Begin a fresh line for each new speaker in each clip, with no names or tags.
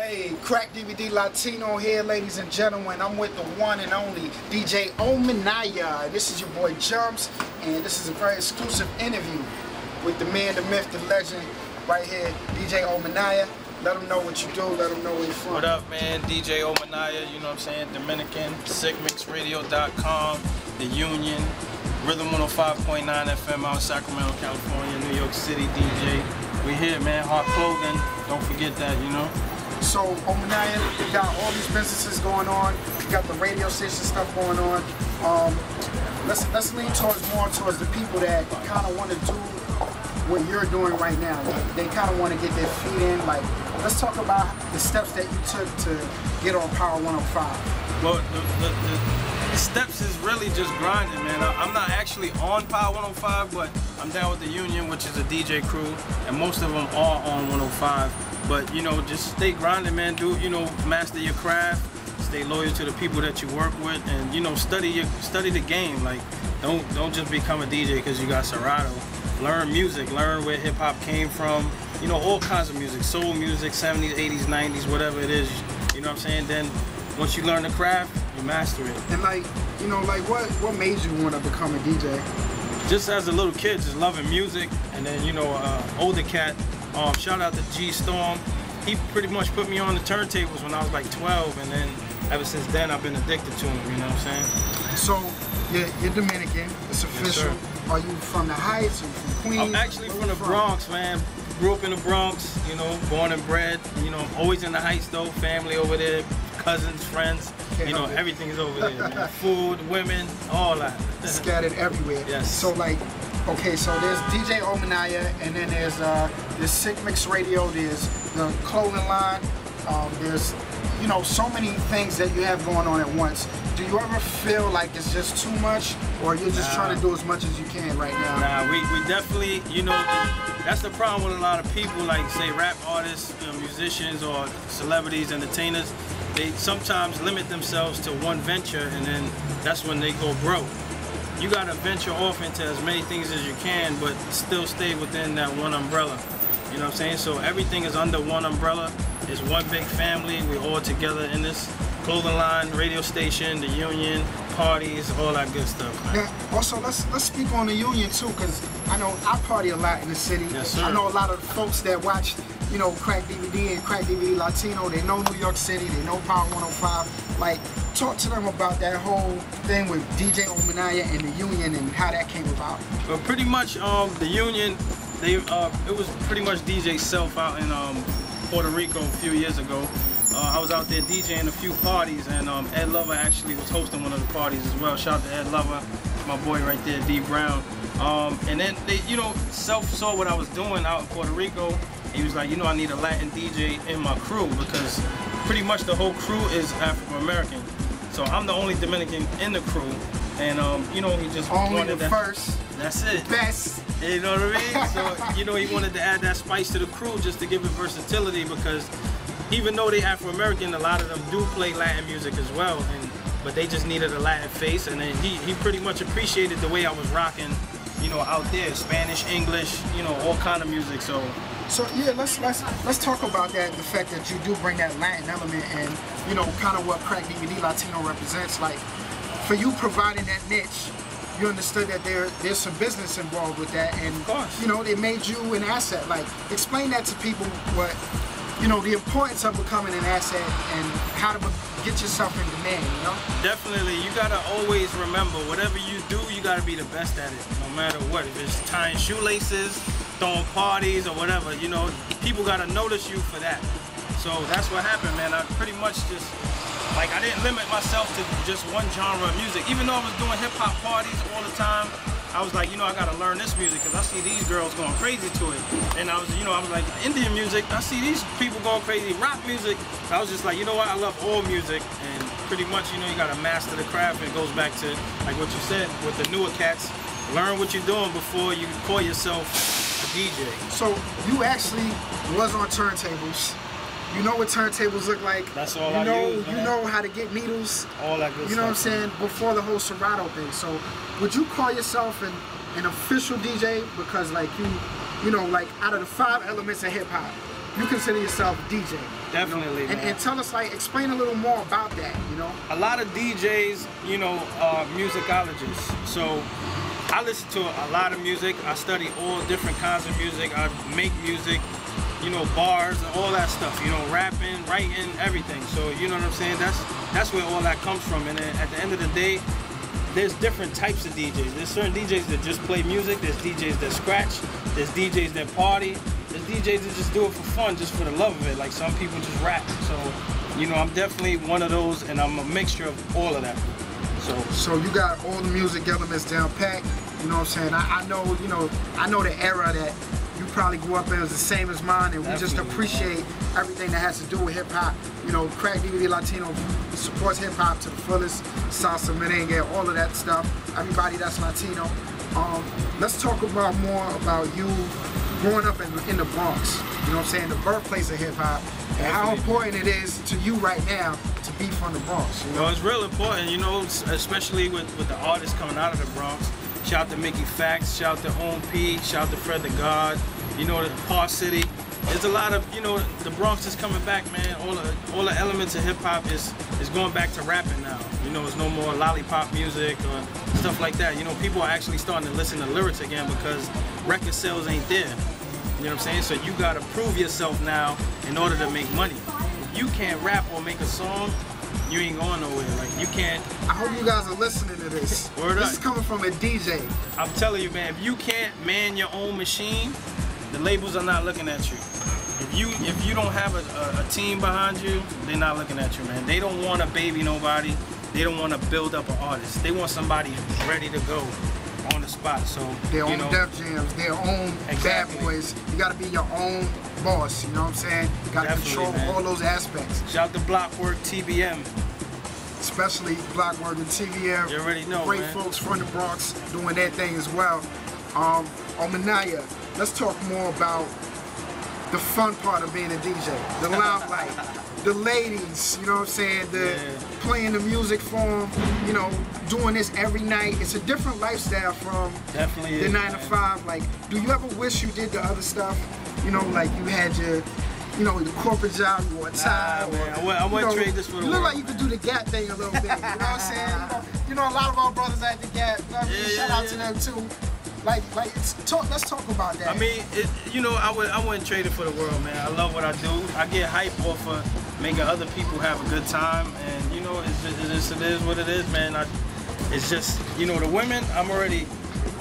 Hey, Crackdvdlatino here, ladies and gentlemen. I'm with the one and only DJ Ominaya. This is your boy JUMZ, and this is a very exclusive interview with the man, the myth, the legend, right here, DJ Ominaya. Let them know what you do, let them know where you're from.
What up, man? DJ Ominaya, you know what I'm saying? Dominican, sickmixradio.com, The Union, Rhythm 105.9 FM out in Sacramento, California, New York City, DJ. We here, man. Hard clothing. Don't forget that, you know?
So, Ominaya, you got all these businesses going on. You got the radio station stuff going on. Let's lean more towards the people that kind of want to do what you're doing right now. They kind of want to get their feet in. Like, let's talk about the steps that you took to get on Power 105.
Well, the steps is really just grinding, man. I'm not actually on Power 105, but I'm down with the Union, which is a DJ crew, and most of them are on 105. But, you know, just stay grinding, man. Do, you know, master your craft, stay loyal to the people that you work with, and, you know, study the game. Like, don't just become a DJ because you got Serato. Learn music, learn where hip hop came from, you know, all kinds of music, soul music, 70s, 80s, 90s, whatever it is, you know what I'm saying? Then once you learn the craft, you master it.
And like, you know, like what made you want to become a DJ?
Just as a little kid, just loving music, and then, you know, older cat, shout out to G Storm. He pretty much put me on the turntables when I was like 12, and then ever since then I've been addicted to him, you know what I'm saying?
So, you're Dominican, it's official.
Yes,
are you from the Heights? Are you from Queens?
I'm actually from the Bronx, man. Grew up in the Bronx, you know, born and bred. You know, I'm always in the Heights though, family over there, cousins, friends, you know, everything is over there, man. Food, women, all that.
Scattered everywhere.
Yes.
So like, okay, so there's DJ Ominaya, and then there's Sick Mix Radio, there's the clothing line, there's, you know, so many things that you have going on at once. Do you ever feel like it's just too much, or you're just trying to do as much as you can right now?
Nah, we definitely, you know, that's the problem with a lot of people, like say rap artists, you know, musicians, or celebrities, entertainers. They sometimes limit themselves to one venture, and then that's when they go broke. You gotta venture off into as many things as you can, but still stay within that one umbrella. You know what I'm saying? So everything is under one umbrella. It's one big family. We're all together in this clothing line, radio station, the Union, parties, all that good stuff, man.
Now, also, let's speak on the Union too, because I know I party a lot in the city.
Yes, sir.
I know a lot of folks that watch, you know, Crackdvd and Crackdvdlatino. They know New York City. They know Power 105. Like, talk to them about that whole thing with DJ Ominaya and the Union and how that came about.
Well, pretty much the Union, it was pretty much DJ Self out in Puerto Rico a few years ago. I was out there DJing a few parties, and Ed Lover actually was hosting one of the parties as well. Shout out to Ed Lover, my boy right there, D Brown. And then they, you know, Self saw what I was doing out in Puerto Rico. He was like, you know, I need a Latin DJ in my crew, because pretty much the whole crew is African American. So I'm the only Dominican in the crew, and you know, he just wanted that.
First.
That's it.
Best.
You know what I mean? So, you know, he wanted to add that spice to the crew just to give it versatility, because even though they Afro-American, a lot of them do play Latin music as well, but they just needed a Latin face, and then he pretty much appreciated the way I was rocking, you know, out there, Spanish, English, you know, all kind of music. So
yeah, let's talk about that, the fact that you do bring that Latin element, and you know, kind of what Crackdvdlatino represents. Like, for you providing that niche, you understood that there's some business involved with that, and
of course,
you know, they made you an asset. Like, explain that to people, what, you know, the importance of becoming an asset and how to get yourself in demand, you know?
Definitely, you gotta always remember, whatever you do, you gotta be the best at it, no matter what. If it's tying shoelaces, throwing parties, or whatever, you know, people gotta notice you for that. So that's what happened, man. I pretty much just, like, I didn't limit myself to just one genre of music. Even though I was doing hip-hop parties all the time, I was like, you know, I gotta learn this music, because I see these girls going crazy to it. And I was, you know, I was like, Indian music, I see these people going crazy, rock music. I was just like, you know what, I love all music, and pretty much, you know, you gotta master the craft. It goes back to, like what you said, with the newer cats, learn what you're doing before you call yourself a DJ.
So you actually was on turntables. You know what turntables look like.
That's all I use, man.
You know how to get needles.
All that good stuff.
You know what I'm saying? Before the whole Serato thing. So would you call yourself an official DJ? Because like you know, like out of the 5 elements of hip hop, you consider yourself a DJ.
Definitely,
you know? And tell us, like, explain a little more about that, you know?
A lot of DJs, you know, are musicologists. So I listen to a lot of music. I study all different kinds of music. I make music, you know, bars and all that stuff, you know, rapping, writing, everything. So, you know what I'm saying? That's where all that comes from. And then at the end of the day, there's different types of DJs. There's certain DJs that just play music. There's DJs that scratch. There's DJs that party. There's DJs that just do it for fun, just for the love of it. Like some people just rap. So, you know, I'm definitely one of those, and I'm a mixture of all of that.
So you got all the music elements down pat. You know what I'm saying? I know, you know, I know the era that you probably grew up in is the same as mine, and we just appreciate everything that has to do with hip hop. You know, Crackdvdlatino supports hip hop to the fullest. Salsa, merengue, all of that stuff. Everybody that's Latino. Let's talk about more about you growing up in the Bronx. You know what I'm saying? The birthplace of hip hop, and how important it is to you right now to be from the Bronx. You know?
Well, it's real important, you know, especially with the artists coming out of the Bronx. Shout out to Mickey Fax, shout out to Home P, shout out to Fred the God, you know, the Park City. There's a lot of, you know, the Bronx is coming back, man. All the elements of hip hop is going back to rapping now. You know, it's no more lollipop music or stuff like that. You know, people are actually starting to listen to lyrics again because record sales ain't there. You know what I'm saying? So you gotta prove yourself now in order to make money. If you can't rap or make a song, you ain't going nowhere. Like, you can't.
I hope you guys are listening to this.
Word
this
up.
is coming from a DJ.
I'm telling you, man, if you can't man your own machine, the labels are not looking at you. If you don't have a team behind you, they're not looking at you, man. They don't want to baby nobody. They don't want to build up an artist. They want somebody ready to go on the spot. So
their own Def Jams, their own Bad Boys. You got to be your own boss. You know what I'm saying? You got to control all those aspects.
Shout out to Blockwork TBM.
Especially Blockwork and TBM.
You already know,
great folks from the Bronx doing their thing as well. Ominaya, let's talk more about the fun part of being a DJ, the limelight, the ladies, you know what I'm saying, playing the music for them, you know, doing this every night. It's a different lifestyle from the 9 to 5. Like, do you ever wish you did the other stuff? You know, like you had your, you know, the corporate job, you wore a tie.
I wouldn't trade this for the world.
You look like you could do the Gap thing a little bit, you know what I'm saying? You know, a lot of our brothers at the Gap, shout out to them too. Let's talk about that.
I mean, you know, I wouldn't trade it for the world, man. I love what I do. I get hype off of making other people have a good time, and you know, it is what it is, man. It's just, you know, the women, I'm already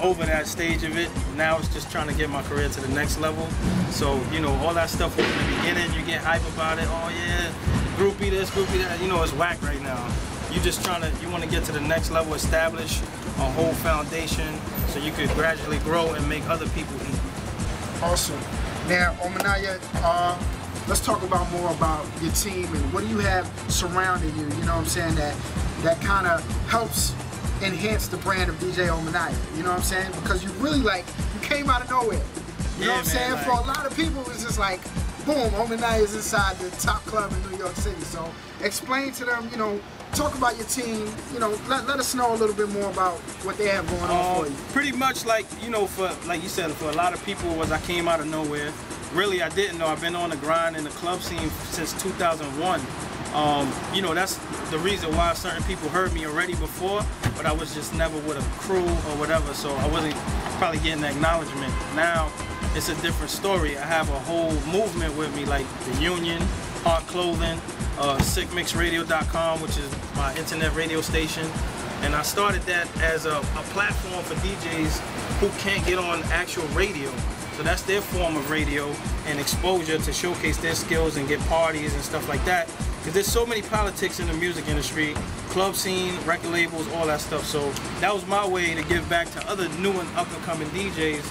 over that stage of it. Now it's just trying to get my career to the next level. So, you know, all that stuff in the beginning, you get hype about it. Oh yeah, groupie this, groupie that. You know, it's whack right now. You want to get to the next level, establish a whole foundation so you could gradually grow and make other people eat.
Awesome. Now, Ominaya, let's talk about more about your team and what do you have surrounding you, you know what I'm saying, that kind of helps enhance the brand of DJ Ominaya, you know what I'm saying? Because you really, like, you came out of nowhere. You know what I'm saying? Like, for a lot of people, it's just like, boom, Ominaya is inside the top club in New York City. So explain to them, you know, talk about your team, you know, let us know a little bit more about what they have going on for you.
Pretty much like, you know, like you said, for a lot of people I came out of nowhere. Really, I didn't know. I've been on the grind in the club scene since 2001. You know, that's the reason why certain people heard me already before, but I was just never with a crew or whatever, so I wasn't probably getting the acknowledgement. Now, it's a different story. I have a whole movement with me, like the Union, Hot Clothing, sickmixradio.com, which is my internet radio station. And I started that as a platform for DJs who can't get on actual radio. So that's their form of radio and exposure to showcase their skills and get parties and stuff like that. Because there's so many politics in the music industry, club scene, record labels, all that stuff. So that was my way to give back to other new and up-and-coming DJs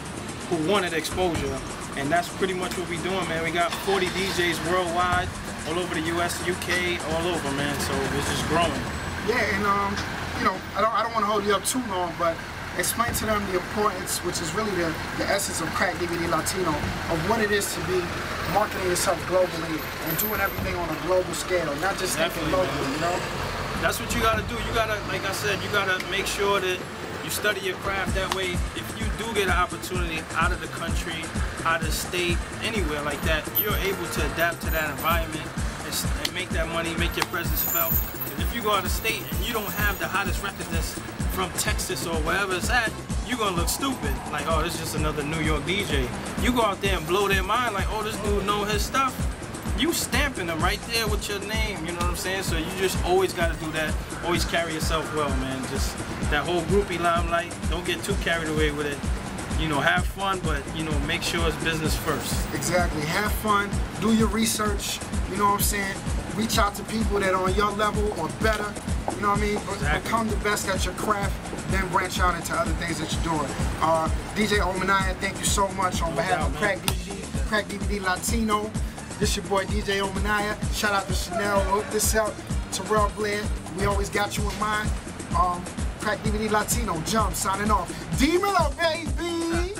who wanted exposure. And that's pretty much what we're doing, man. We got 40 DJs worldwide, all over the US, UK, all over, man. So it's just growing.
Yeah, and you know, I don't want to hold you up too long, but explain to them the importance, which is really the essence of Crackdvdlatino, of what it is to be marketing yourself globally and doing everything on a global scale, not just thinking locally, you know?
That's what you gotta do. You gotta, like I said, you gotta make sure that you study your craft. That way, if you do get an opportunity out of the country, out of state, anywhere like that, you're able to adapt to that environment and make that money, make your presence felt. And if you go out of state and you don't have the hottest record that's from Texas or wherever it's at, you're gonna look stupid. Like, oh, this is just another New York DJ. You go out there and blow their mind like, oh, this dude know his stuff. You stamping them right there with your name, you know what I'm saying? So you just always gotta do that. Always carry yourself well, man. Just that whole groupie limelight, don't get too carried away with it. You know, have fun, but, you know, make sure it's business first.
Exactly. Have fun. Do your research. You know what I'm saying? Reach out to people that are on your level or better. You know what I mean?
Exactly.
Become the best at your craft, then branch out into other things that you're doing. DJ Ominaya, thank you so much on behalf of Crackdvdlatino. This your boy DJ Ominaya. Shout out to Chanel. Hook this up. Terrell Blair. We always got you in mind. Crackdvdlatino. JUMZ signing off. D-Miller, baby!